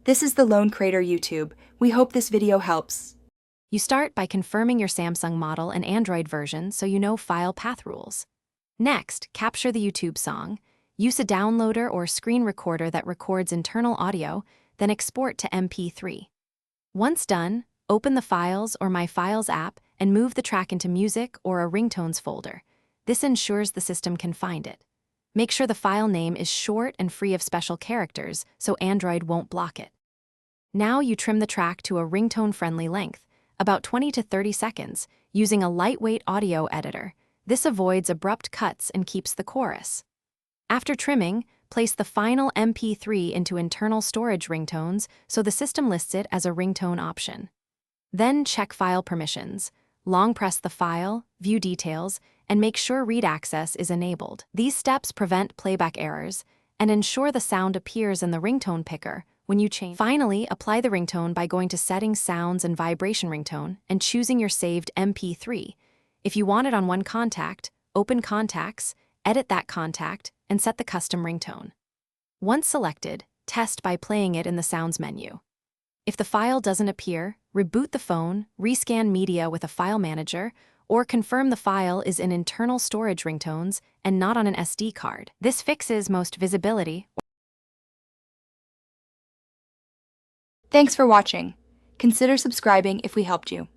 This is the Lone Crater YouTube. We hope this video helps. You start by confirming your Samsung model and Android version so you know file path rules. Next, capture the YouTube song. Use a downloader or screen recorder that records internal audio, then export to MP3. Once done, open the Files or My Files app and move the track into Music or a Ringtones folder. This ensures the system can find it. Make sure the file name is short and free of special characters so Android won't block it. Now you trim the track to a ringtone-friendly length, about 20 to 30 seconds, using a lightweight audio editor. This avoids abrupt cuts and keeps the chorus. After trimming, place the final MP3 into internal storage ringtones so the system lists it as a ringtone option. Then check file permissions. Long press the file, view details, and make sure read access is enabled. These steps prevent playback errors and ensure the sound appears in the ringtone picker when you change. Finally, apply the ringtone by going to Settings, Sounds, and Vibration Ringtone and choosing your saved MP3. If you want it on one contact, open Contacts, edit that contact, and set the custom ringtone. Once selected, test by playing it in the Sounds menu. If the file doesn't appear, reboot the phone, rescan media with a file manager, or confirm the file is in internal storage ringtones and not on an SD card. This fixes most visibility. Thanks for watching. Consider subscribing if we helped you.